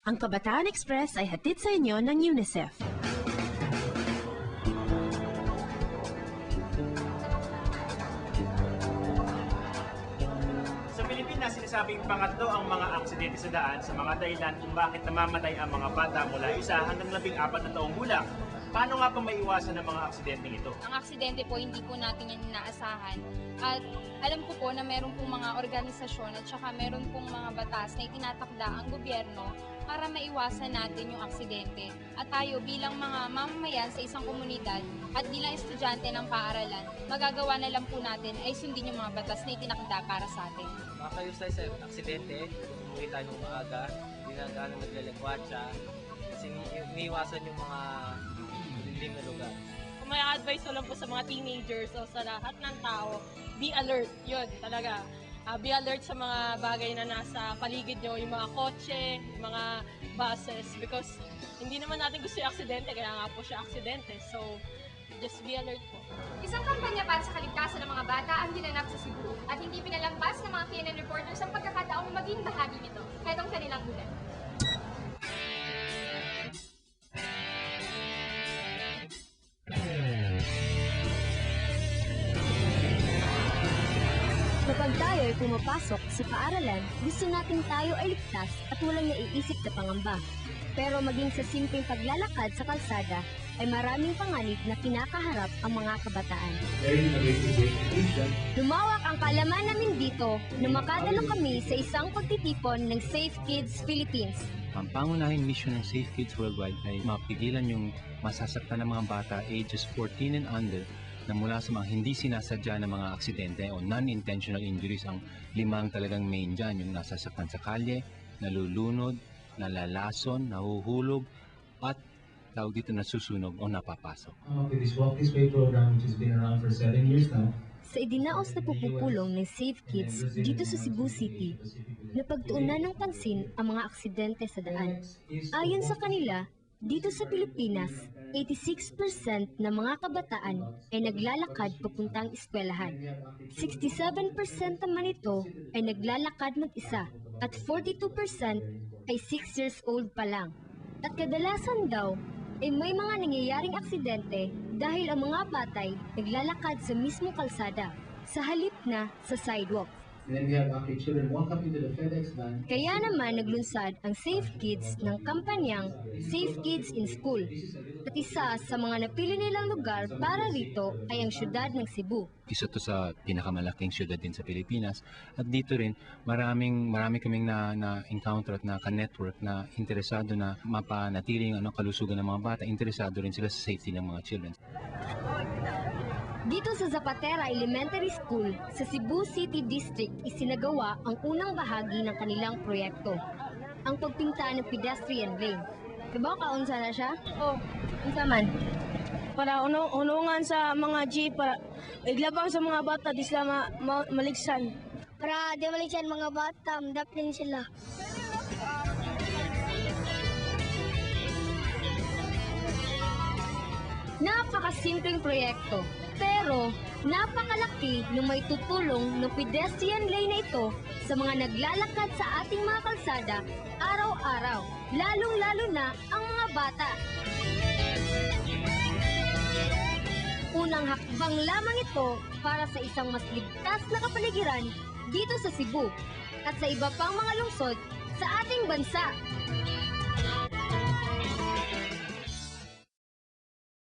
Ang Kabataan Express ay hatid sa inyo ng UNICEF. Sa Pilipinas, sinasabing pangatlo ang mga aksidente sa daan sa mga dahilan kung bakit namamatay ang mga bata mula 1 hanggang 14 na taong gulang. Paano nga pa maiwasan ang mga aksidenteng ito? Ang aksidente po, hindi po natin yan inaasahan. At alam ko po na meron pong mga organisasyon at saka meron pong mga batas na itinatakda ang gobyerno para maiwasan natin yung aksidente. At tayo bilang mga mamamayan sa isang komunidad at bilang estudyante ng paaralan, magagawa na lang po natin ay sundin yung mga batas na itinakda para sa atin. Makakayos tayo sa aksidente, umuwi tayo ng maaga, hindi na gano'n naglalakwatsa, kasi iniiwasan yung mga lilim na lugar. Kung may advice ko lang po sa mga teenagers o sa lahat ng tao, be alert. Yun, talaga. Be alert sa mga bagay na nasa paligid nyo, yung mga kotse, yung mga buses, because hindi naman natin gusto yung aksidente, kaya nga po siya aksidente. So, just be alert po. Isang kampanya para sa kaligtasan ng mga bata ang ginanap sa Cebu at hindi pinalampas ng mga CNN reporters ang pagkakataong maging bahagi nito. Hetong kanilang ulat. Kapag tayo ay pumapasok sa paaralan, gusto natin tayo ay ligtas at walang naiisip na pangamba. Pero maging sa simpleng paglalakad sa kalsada, ay maraming panganib na kinakaharap ang mga kabataan. Lumawak ang kaalaman namin dito na makadalo kami sa isang pagtitipon ng Safe Kids Philippines. Ang pangunahing mission ng Safe Kids Worldwide ay mapigilan yung masasaktan ng mga bata ages 14 and under na mula sa mga hindi sinasadya ng mga aksidente o non-intentional injuries. Ang limang talagang main dyan, yung nasasaktan sa kalye, nalulunod, nalalason, nahuhulog, at tawag dito nasusunog o napapasok. This Walk This Way program, which has been around for 7 years now. Sa idinaos na pupupulong ng Safe Kids dito sa Cebu City, napagtuunan ng pansin ang mga aksidente sa daan. Ayon sa kanila, dito sa Pilipinas, 86% ng mga kabataan ay naglalakad papuntang eskwelahan. 67% naman ito ay naglalakad mag-isa at 42% ay 6 years old pa lang. At kadalasan daw ay may mga nangyayaring aksidente dahil ang mga batay naglalakad sa mismong kalsada sa halip na sa sidewalk. And then we have actually children walk up into the FedEx van. Kaya naman naglunsad ang Safe Kids ng kampanyang Safe Kids in School. At isa sa mga napili nilang lugar para rito ay ang syudad ng Cebu. Isa to sa pinakamalaking syudad din sa Pilipinas. At dito rin, marami kaming na-encounter at na-network na interesado na mapanatiling kalusugan ng mga bata. Interesado rin sila sa safety ng mga children. Dito sa Zapatera Elementary School sa Cebu City District isinagawa ang unang bahagi ng kanilang proyekto, ang pagpinta ng pedestrian lane. Diba kaunsa na siya? Unsa man? Para unungan sa mga jeep, para iglabang sa mga bata, di sila maligsan. Para di maligsan mga bata, madapling sila. Napakasimpleng proyekto, pero napakalaki nung may tutulong ng pedestrian lane na ito sa mga naglalakad sa ating mga kalsada araw-araw, lalong-lalo na ang mga bata. Unang hakbang lamang ito para sa isang mas ligtas na kapaligiran dito sa Cebu at sa iba pang mga lungsod sa ating bansa.